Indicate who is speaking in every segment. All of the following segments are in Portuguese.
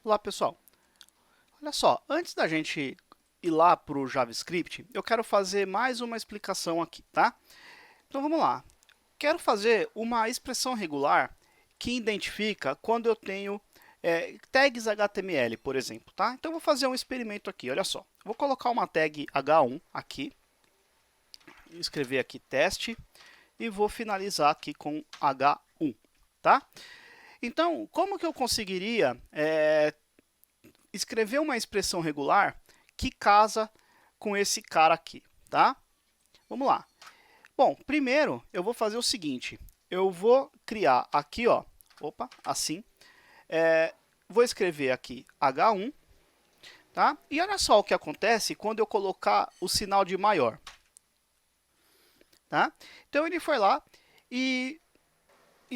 Speaker 1: Olá, pessoal. Olha só, antes da gente ir lá para o JavaScript, eu quero fazer mais uma explicação aqui, tá? Então vamos lá. Quero fazer uma expressão regular que identifica quando eu tenho tags HTML, por exemplo, tá? Então eu vou fazer um experimento aqui, olha só. Vou colocar uma tag h1 aqui, escrever aqui teste e vou finalizar aqui com h1, tá? Então, como que eu conseguiria escrever uma expressão regular que casa com esse cara aqui, tá? Vamos lá. Bom, primeiro eu vou fazer o seguinte, eu vou criar aqui, ó, opa, assim, vou escrever aqui H1, tá? E olha só o que acontece quando eu colocar o sinal de maior, tá? Então ele foi lá e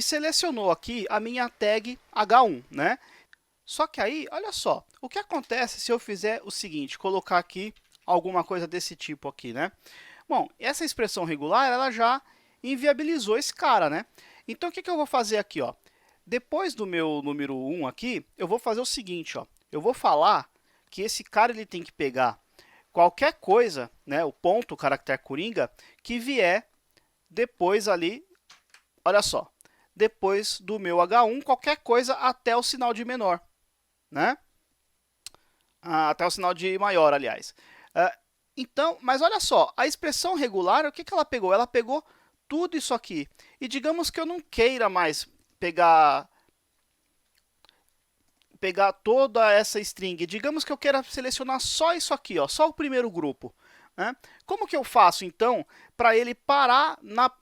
Speaker 1: selecionou aqui a minha tag H1, né? Só que aí, olha só, o que acontece se eu fizer o seguinte, colocar aqui alguma coisa desse tipo aqui, né? Bom, essa expressão regular, ela já inviabilizou esse cara, né? Então, o que eu vou fazer aqui, ó? Depois do meu número 1 aqui, eu vou fazer o seguinte, ó. Eu vou falar que esse cara ele tem que pegar qualquer coisa, né, o ponto, o caractere coringa, que vier depois ali, olha só, depois do meu H1, qualquer coisa até o sinal de menor, né? Até o sinal de maior, aliás. Então, mas olha só, a expressão regular, o que ela pegou? Ela pegou tudo isso aqui. E digamos que eu não queira mais pegar toda essa string. Digamos que eu queira selecionar só isso aqui, ó, só o primeiro grupo. Né? Como que eu faço, então, para ele parar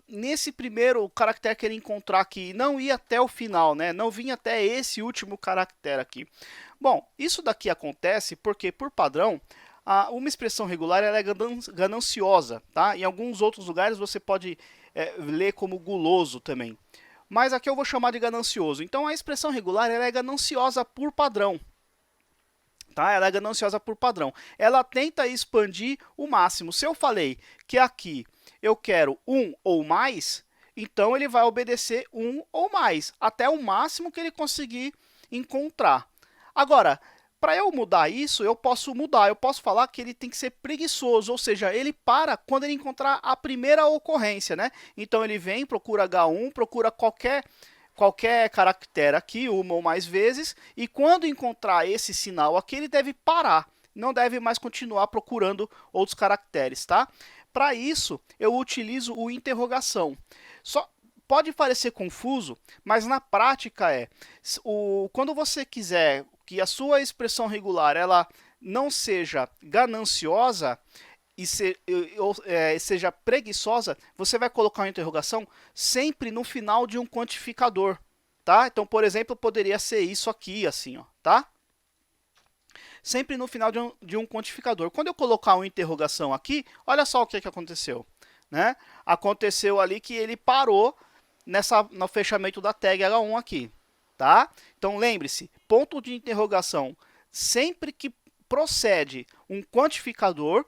Speaker 1: nesse primeiro caractere que ele encontrar aqui e não ir até o final, né? Não vir até esse último caractere aqui? Bom, isso daqui acontece porque, por padrão, uma expressão regular ela é gananciosa. Tá? Em alguns outros lugares você pode ler como guloso também. Mas aqui eu vou chamar de ganancioso. Então, a expressão regular ela é gananciosa por padrão. Tá? Ela é gananciosa por padrão. Ela tenta expandir o máximo. Se eu falei que aqui eu quero um ou mais, então ele vai obedecer um ou mais, até o máximo que ele conseguir encontrar. Agora, para eu mudar isso, eu posso mudar. Eu posso falar que ele tem que ser preguiçoso, ou seja, ele para quando ele encontrar a primeira ocorrência, né? Então ele vem, procura H1, procura qualquer caractere aqui, uma ou mais vezes, e quando encontrar esse sinal aqui, ele deve parar. Não deve mais continuar procurando outros caracteres, tá? Para isso, eu utilizo o interrogação. Só pode parecer confuso, mas na prática quando você quiser que a sua expressão regular ela não seja gananciosa e seja preguiçosa, você vai colocar uma interrogação sempre no final de um quantificador, tá? Então, por exemplo, poderia ser isso aqui, assim, ó, tá? Sempre no final de um quantificador. Quando eu colocar uma interrogação aqui, olha só o que aconteceu, né? Aconteceu ali que ele parou no fechamento da tag H1 aqui, tá? Então, lembre-se, ponto de interrogação, sempre que procede um quantificador,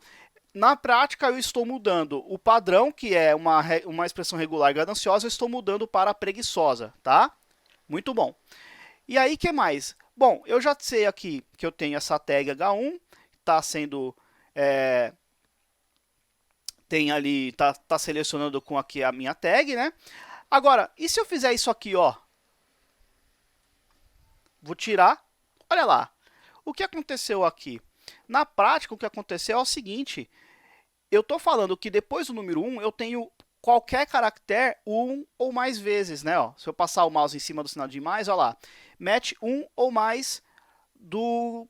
Speaker 1: na prática, eu estou mudando o padrão, que é uma expressão regular gananciosa, eu estou mudando para preguiçosa, tá? Muito bom. E aí, que mais? Bom, eu já sei aqui que eu tenho essa tag H1, está sendo... tem ali, tá selecionando com aqui a minha tag, né? Agora, e se eu fizer isso aqui, ó? Vou tirar, olha lá. O que aconteceu aqui? Na prática, o que aconteceu é o seguinte, eu estou falando que depois do número 1, eu tenho qualquer caractere um ou mais vezes, né? Ó, se eu passar o mouse em cima do sinal de mais, olha lá, mete um ou mais do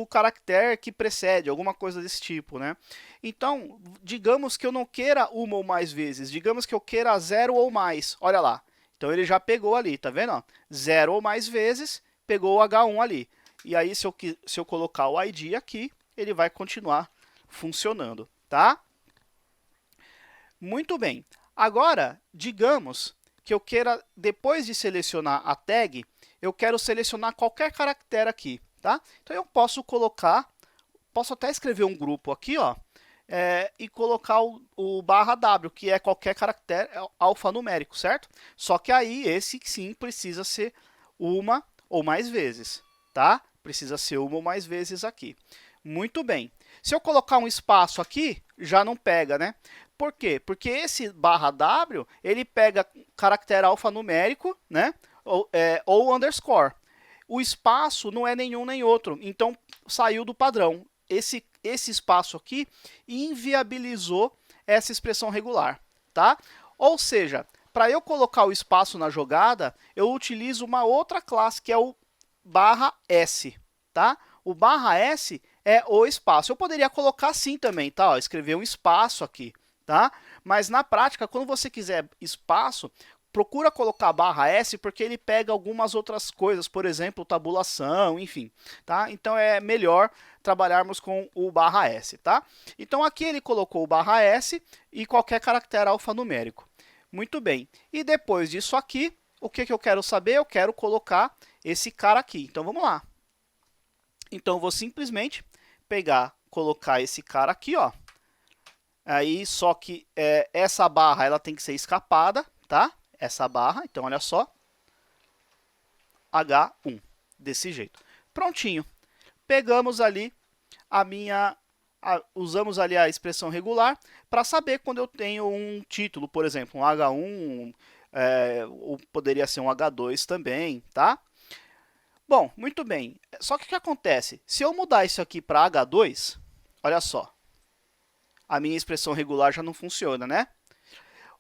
Speaker 1: caractere que precede, alguma coisa desse tipo, né? Então, digamos que eu não queira uma ou mais vezes, digamos que eu queira 0 ou mais, olha lá. Então, ele já pegou ali, tá vendo? Ó? 0 ou mais vezes, pegou o H1 ali. E aí, se eu colocar o ID aqui, ele vai continuar funcionando, tá? Muito bem. Agora, digamos que eu queira, depois de selecionar a tag, eu quero selecionar qualquer caractere aqui, tá? Então, eu posso até escrever um grupo aqui, ó, e colocar o barra W, que é qualquer caractere alfanumérico, certo? Só que aí, esse sim precisa ser uma ou mais vezes, tá? Precisa ser uma ou mais vezes aqui. Muito bem. Se eu colocar um espaço aqui, já não pega, né? Por quê? Porque esse barra W, ele pega caractere alfanumérico, né? Ou underscore. O espaço não é nenhum nem outro, então saiu do padrão. Esse espaço aqui inviabilizou essa expressão regular, tá? Ou seja, para eu colocar o espaço na jogada, eu utilizo uma outra classe, que é o barra S, tá? O barra S é o espaço. Eu poderia colocar assim também, tá? Ó, escrever um espaço aqui, tá? Mas na prática, quando você quiser espaço, procura colocar barra S, porque ele pega algumas outras coisas, por exemplo, tabulação, enfim, tá? Então é melhor trabalharmos com o barra S, tá? Então aqui ele colocou o barra S e qualquer caractere alfanumérico. Muito bem. E depois disso aqui, o que eu quero saber? Eu quero colocar esse cara aqui. Então vamos lá. Então eu vou simplesmente pegar, colocar esse cara aqui, ó. Aí só que essa barra ela tem que ser escapada, tá? Essa barra, então olha só, H1, desse jeito. Prontinho. Pegamos ali usamos ali a expressão regular para saber quando eu tenho um título, por exemplo, um H1, ou poderia ser um H2 também, tá? Bom, muito bem. Só que o que acontece? Se eu mudar isso aqui para H2, olha só, a minha expressão regular já não funciona, né?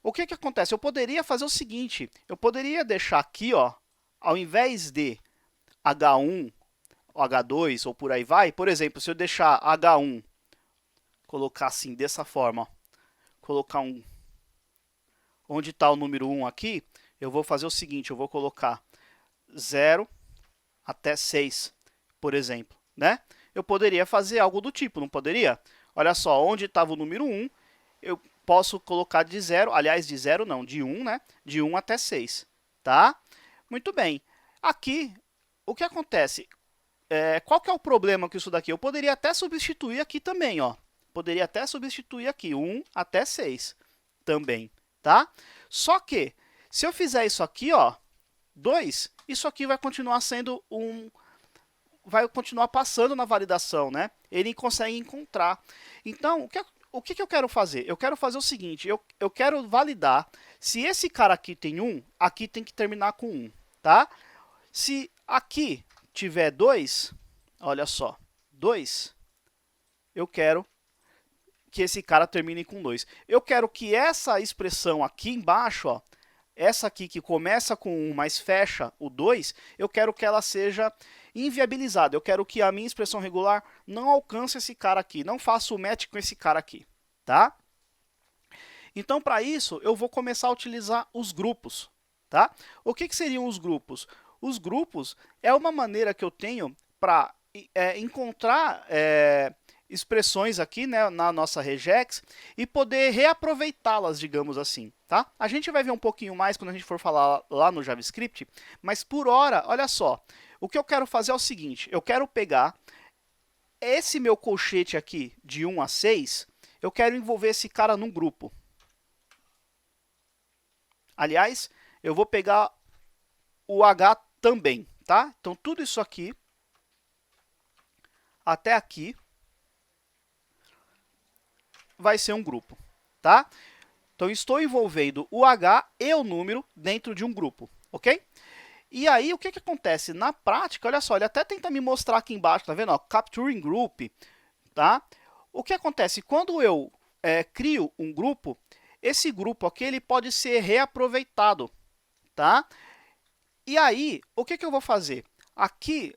Speaker 1: O que acontece? Eu poderia fazer o seguinte, eu poderia deixar aqui, ó, ao invés de H1, H2 ou por aí vai, por exemplo, se eu deixar H1, colocar assim, dessa forma, ó, colocar onde está o número 1 aqui, eu vou fazer o seguinte, eu vou colocar 0 até 6, por exemplo, né? Eu poderia fazer algo do tipo, não poderia? Olha só, onde estava o número 1, eu posso colocar de 0, aliás, de 0 não, de 1, né? De 1 até 6, tá? Muito bem. Aqui, o que acontece? Qual que é o problema com isso daqui? Eu poderia até substituir aqui também, ó. Poderia até substituir aqui, 1 até 6 também, tá? Só que, se eu fizer isso aqui, ó, 2, isso aqui vai continuar sendo vai continuar passando na validação, né? Ele consegue encontrar. Então, o que eu quero fazer? Eu quero fazer o seguinte, eu quero validar se esse cara aqui tem 1, aqui tem que terminar com 1, tá? Se aqui tiver 2, olha só, 2, eu quero que esse cara termine com 2. Eu quero que essa expressão aqui embaixo, ó, essa aqui que começa com 1, mas fecha o 2, eu quero que ela seja inviabilizada. Eu quero que a minha expressão regular não alcance esse cara aqui, não faça o match com esse cara aqui, tá? Então, para isso, eu vou começar a utilizar os grupos, tá? O que seriam os grupos? Os grupos é uma maneira que eu tenho para encontrar expressões aqui, né, na nossa regex e poder reaproveitá-las, digamos assim, tá? A gente vai ver um pouquinho mais quando a gente for falar lá no JavaScript, mas por hora, olha só, o que eu quero fazer é o seguinte, eu quero pegar esse meu colchete aqui de 1 a 6, eu quero envolver esse cara num grupo. Aliás, eu vou pegar o H também, tá? Então, tudo isso aqui, até aqui, vai ser um grupo, tá? Então, estou envolvendo o H e o número dentro de um grupo, ok? E aí, o que acontece? Na prática, olha só, ele até tenta me mostrar aqui embaixo, tá vendo? Ó, Capturing Group, tá? O que acontece? Quando eu crio um grupo, esse grupo aqui ele pode ser reaproveitado, tá? E aí, o que eu vou fazer? Aqui,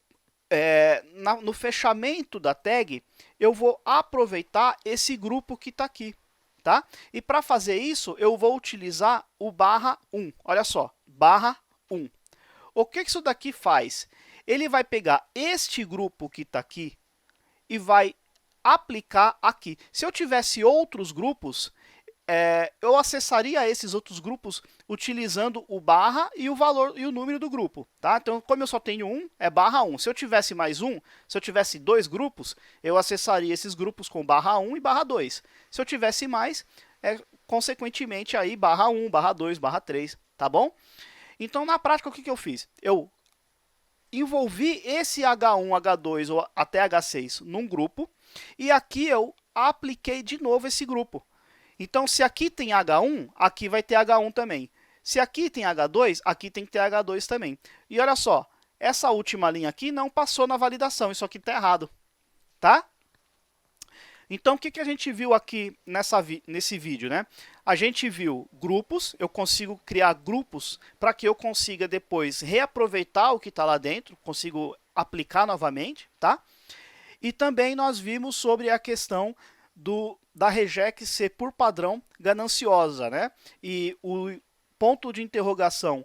Speaker 1: no fechamento da tag, eu vou aproveitar esse grupo que está aqui, tá? E para fazer isso, eu vou utilizar o barra 1. Olha só, barra 1. O que isso daqui faz? Ele vai pegar este grupo que está aqui e vai aplicar aqui. Se eu tivesse outros grupos, eu acessaria esses outros grupos utilizando o barra e o valor e o número do grupo, tá? Então, como eu só tenho um, é barra 1. Se eu tivesse mais um, se eu tivesse 2 grupos, eu acessaria esses grupos com barra 1 e barra 2. Se eu tivesse mais, consequentemente, aí barra 1, barra 2, barra 3, tá bom? Então, na prática, o que eu fiz? Eu envolvi esse H1, H2 ou até H6 num grupo, e aqui eu apliquei de novo esse grupo. Então, se aqui tem H1, aqui vai ter H1 também. Se aqui tem H2, aqui tem que ter H2 também. E olha só, essa última linha aqui não passou na validação, isso aqui está errado, tá? Então, o que a gente viu aqui nesse vídeo, né? A gente viu grupos, eu consigo criar grupos para que eu consiga depois reaproveitar o que está lá dentro, consigo aplicar novamente, tá? E também nós vimos sobre a questão da regex ser, por padrão, gananciosa, né? E o ponto de interrogação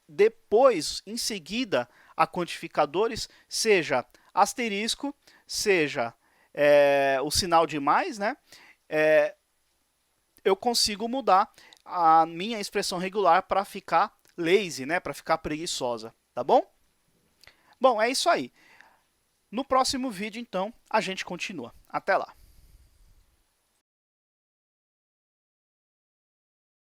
Speaker 1: depois, em seguida, a quantificadores, seja asterisco, seja o sinal de mais, né? Eu consigo mudar a minha expressão regular para ficar lazy, né? Para ficar preguiçosa, tá bom? Bom, é isso aí. No próximo vídeo, então, a gente continua. Até lá!